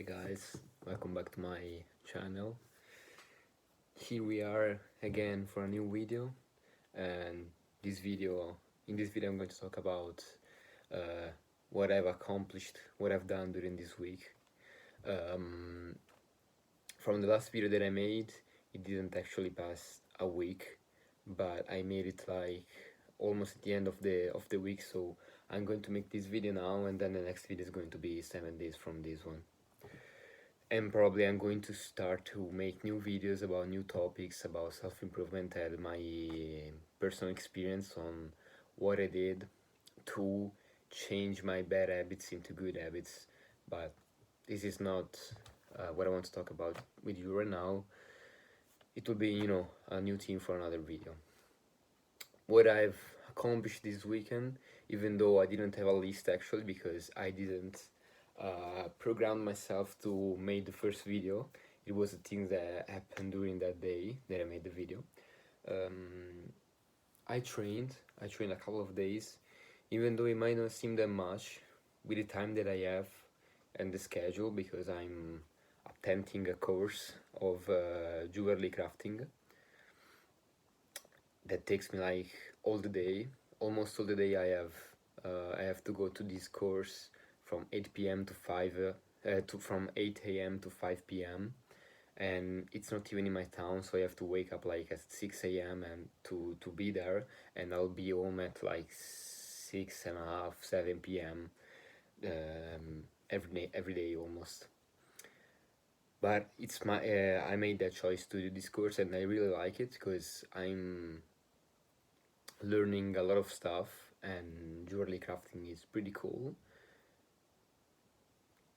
Hi guys, welcome back to my channel. Here we are again for a new video, and in this video I'm going to talk about what I've accomplished, what I've done during this week. From the last video that I made, it didn't actually pass a week, but I made it like almost at the end of the week, so I'm going to make this video now, and then the next video is going to be 7 days from this one. And probably I'm going to start to make new videos about new topics, about self-improvement and my personal experience on what I did to change my bad habits into good habits. But this is not what I want to talk about with you right now. It will be, a new theme for another video. What I've accomplished this weekend, even though I didn't have a list actually, because I didn't programmed myself to make the first video. It was a thing that happened during that day that I made the video. I trained a couple of days, even though it might not seem that much with the time that I have and the schedule, because I'm attending a course of jewelry crafting that takes me like all the day, almost all the day. I have to go to this course from 8 p.m. to 5 from 8 a.m. to 5 p.m. and it's not even in my town, so I have to wake up like at 6 a.m. and to be there, and I'll be home at like 6:30, 7 p.m. Every day almost. But it's my I made that choice to do this course, and I really like it because I'm learning a lot of stuff, and jewelry crafting is pretty cool.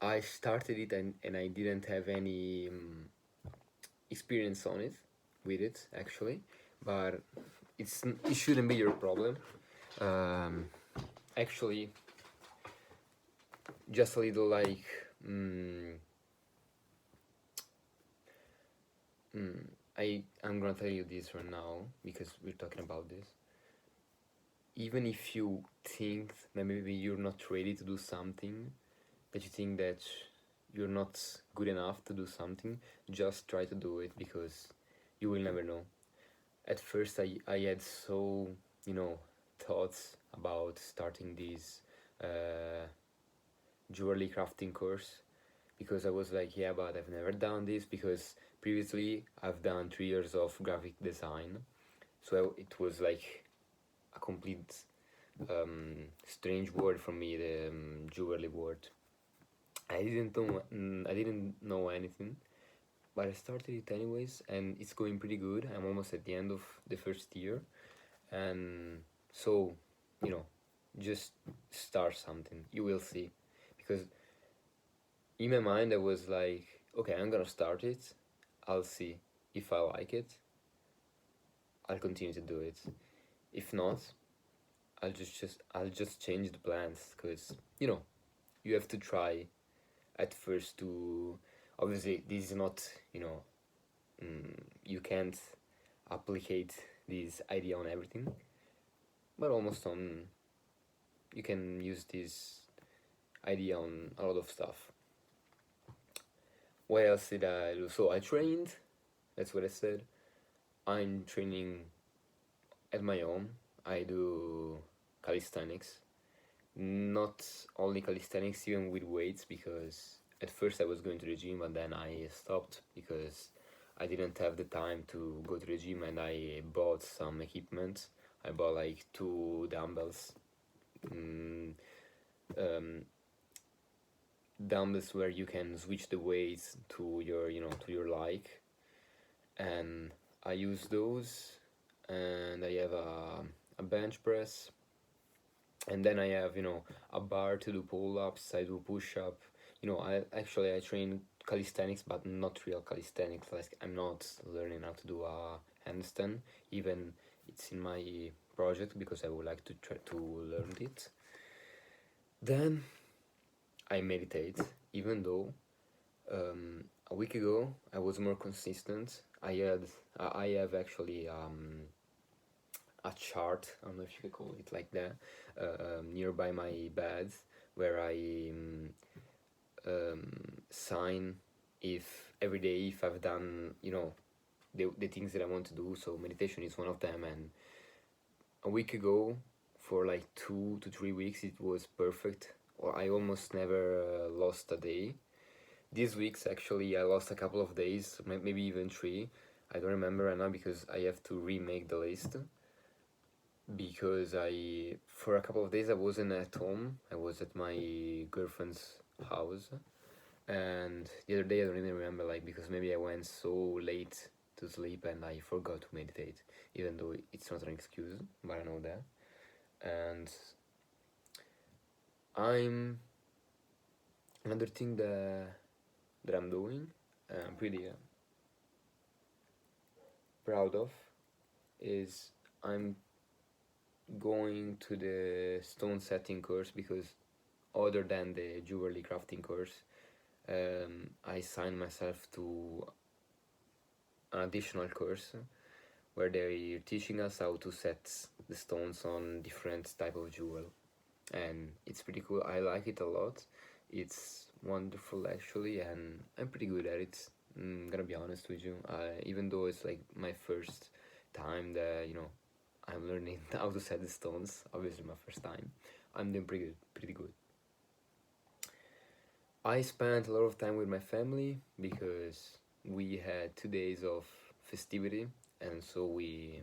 I started it and I didn't have any experience on it with it actually, but it shouldn't be your problem. Actually, just a little like I'm gonna tell you this right now because we're talking about this. Even if you think that maybe you're not ready to do something, that you think that you're not good enough to do something, just try to do it, because you will never know. At first I had so thoughts about starting this jewelry crafting course, because I was like, yeah, but I've never done this, because previously I've done 3 years of graphic design, so it was like a complete strange word for me, the jewelry word. I didn't know anything, but I started it anyways, and it's going pretty good. I'm almost at the end of the first year, and so just start something. You will see, because in my mind I was like, okay, I'm gonna start it. I'll see if I like it. I'll continue to do it. If not, I'll just change the plans, because you have to try at first to. Obviously this is not you can't applicate this idea on everything, but almost on. You can use this idea on a lot of stuff. What else did I do? So I trained, that's what I said. I'm training at my own. I do calisthenics, not only calisthenics, even with weights, because at first I was going to the gym, but then I stopped because I didn't have the time to go to the gym, and I bought some equipment. I bought like 2 dumbbells, dumbbells where you can switch the weights to your like, and I use those, and I have a bench press, and then I have a bar to do pull-ups. I do push-up. I train calisthenics, but not real calisthenics. Like, I'm not learning how to do a handstand, even it's in my project, because I would like to try to learn it. Then I meditate, even though a week ago I was more consistent. I have actually a chart, I don't know if you could call it like that, nearby my bed, where I sign if every day if I've done, the things that I want to do. So meditation is one of them. And a week ago, for like 2 to 3 weeks, it was perfect. Or I almost never lost a day. These weeks, actually, I lost a couple of days, maybe even three. I don't remember right now because I have to remake the list. Because for a couple of days, I wasn't at home. I was at my girlfriend's house. And the other day, I don't even remember, like, because maybe I went so late to sleep and I forgot to meditate, even though it's not an excuse, but I know that. And I'm another thing that I'm doing, I'm pretty proud of, is I'm going to the stone setting course, because other than the jewelry crafting course, I signed myself to an additional course where they're teaching us how to set the stones on different type of jewel, and it's pretty cool. I like it a lot. It's wonderful actually, and I'm pretty good at it. I'm gonna be honest with you. Even though it's like my first time that I'm learning how to set the stones. Obviously, my first time. I'm doing pretty good. Pretty good. I spent a lot of time with my family because we had 2 days of festivity, and so we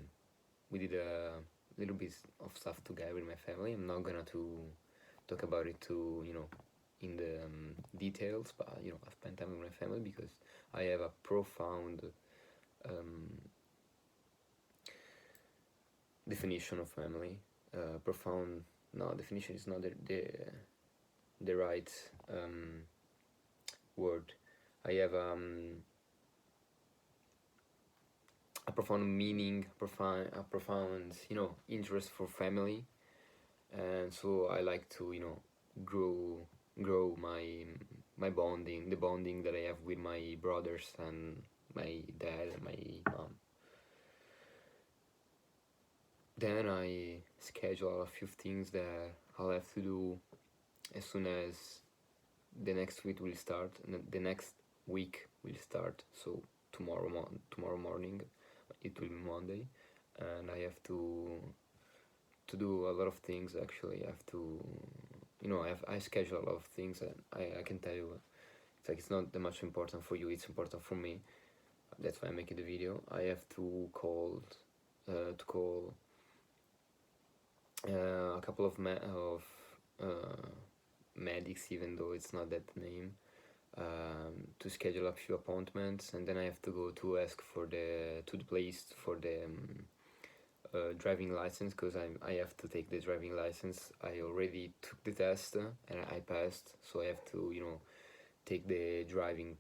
did a little bit of stuff together with my family. I'm not gonna to talk about it too, in the details, but I spent time with my family because I have a profound definition of family. Profound. No, definition is not the right word. I have a profound meaning, a profound interest for family, and so I like to grow my bonding, the bonding that I have with my brothers and my dad and my mom. Then I schedule a few things that I'll have to do as soon as the next week will start, and the next week will start. So tomorrow morning, it will be Monday, and I have to do a lot of things. Actually, I have to, I schedule a lot of things, and I can tell you, it's like it's not that much important for you. It's important for me. That's why I'm making the video. I have to call a couple of medics, even though it's not that name, to schedule a few appointments, and then I have to go to ask for the place for the driving license, because I have to take the driving license. I already took the test and I passed, so I have to take the driving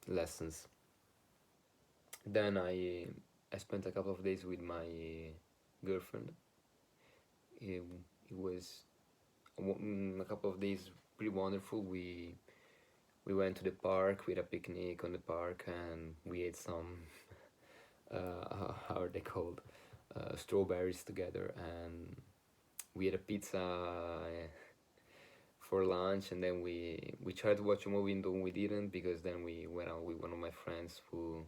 lessons. Then I spent a couple of days with my girlfriend. It was a couple of days pretty wonderful. We went to the park, we had a picnic on the park, and we ate some how are they called, strawberries together, and we had a pizza for lunch, and then we tried to watch a movie, though we didn't, because then we went out with one of my friends who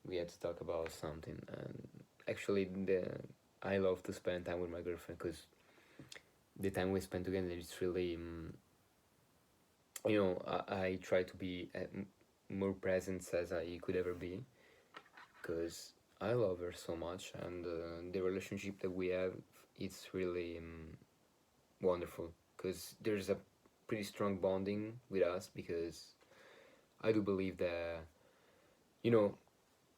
we had to talk about something. And actually, I love to spend time with my girlfriend, because the time we spend together is really I try to be more present as I could ever be, because I love her so much, and the relationship that we have, it's really wonderful, because there's a pretty strong bonding with us, because I do believe that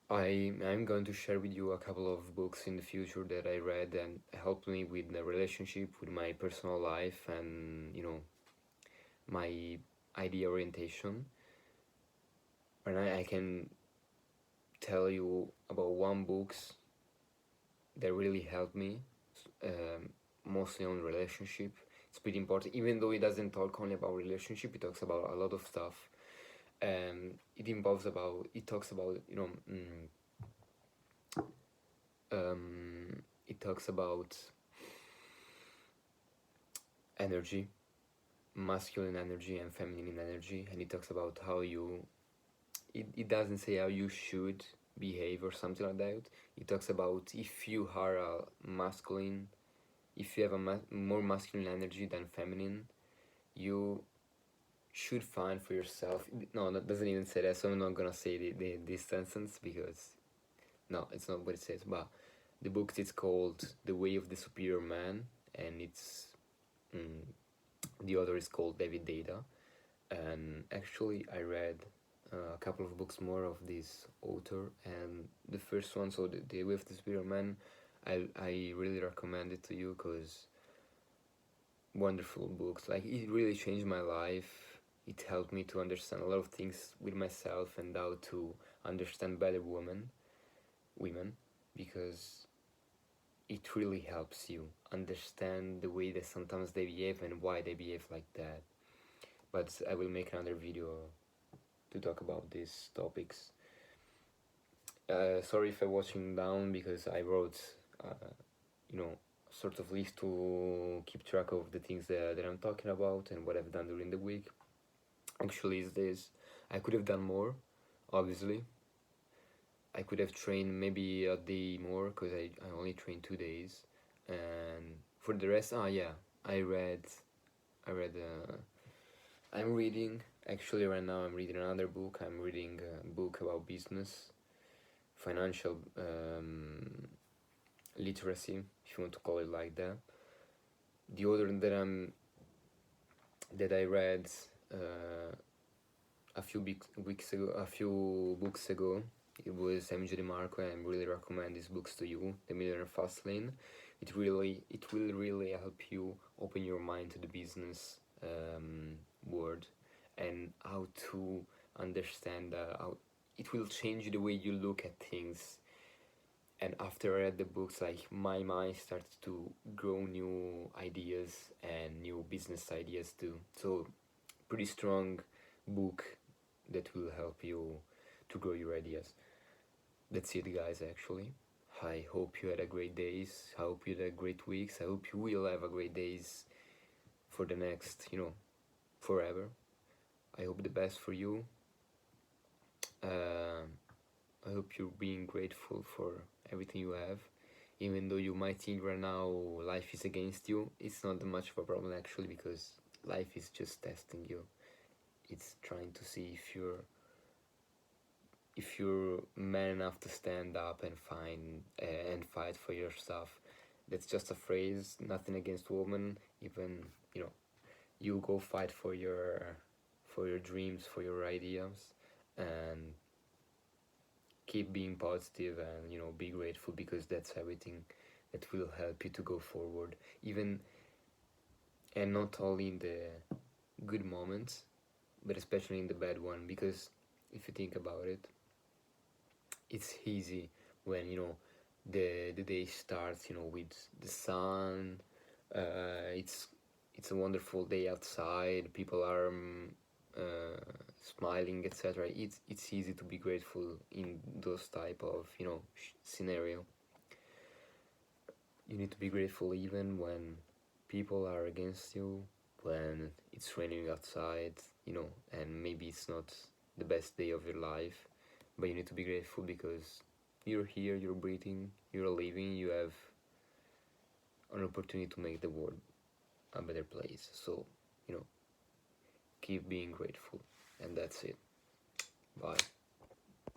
I'm going to share with you a couple of books in the future that I read and helped me with the relationship with my personal life, and my idea orientation. And I can tell you about one books that really helped me, mostly on relationship. It's pretty important, even though it doesn't talk only about relationship. It talks about a lot of stuff. It talks about it talks about energy, masculine energy and feminine energy, and it talks about how you, it doesn't say how you should behave or something like that. It talks about if you are a masculine, if you have a more masculine energy than feminine, you should find for yourself. No, that doesn't even say that, so I'm not gonna say this sentence because no, it's not what it says. But the book is called The Way of the Superior Man, and it's the author is called David Data. And actually, I read a couple of books more of this author, and the first one, so the Way of the Superior Man, I really recommend it to you because wonderful books. Like, it really changed my life. It helped me to understand a lot of things with myself and how to understand better women, because it really helps you understand the way that sometimes they behave and why they behave like that. But I will make another video to talk about these topics. Sorry if I'm watching down because I wrote, you know, sort of list to keep track of the things that I'm talking about and what I've done during the week. Actually, is this, I could have done more, obviously. I could have trained maybe a day more because I only trained 2 days, and for the rest, yeah, I read, I'm reading, actually right now I'm reading another book. I'm reading a book about business, financial literacy, if you want to call it like that. The other that I read a few books ago, it was MJ DeMarco, and I really recommend these books to you. The Millionaire Fastlane. It will really help you open your mind to the business world and how to understand how it will change the way you look at things. And after I read the books, like, my mind started to grow new ideas and new business ideas too. So pretty strong book that will help you to grow your ideas. That's it, guys. Actually, I hope you had a great days. I hope you had great weeks. I hope you will have a great days for the next, forever. I hope the best for you. I hope you're being grateful for everything you have. Even though you might think right now life is against you, it's not that much of a problem actually, because life is just testing you. It's trying to see if you're man enough to stand up and fight for your stuff. That's just a phrase, nothing against women. Even, you go fight for your dreams, for your ideas, and keep being positive and be grateful, because that's everything that will help you to go forward, even, and not only in the good moments, but especially in the bad one. Because if you think about it, it's easy when the day starts with the sun. It's a wonderful day outside, people are smiling, etc. It's easy to be grateful in those type of scenario. You need to be grateful even when people are against you, when it's raining outside, and maybe it's not the best day of your life, but you need to be grateful because you're here, you're breathing, you're living, you have an opportunity to make the world a better place. So, keep being grateful, and that's it.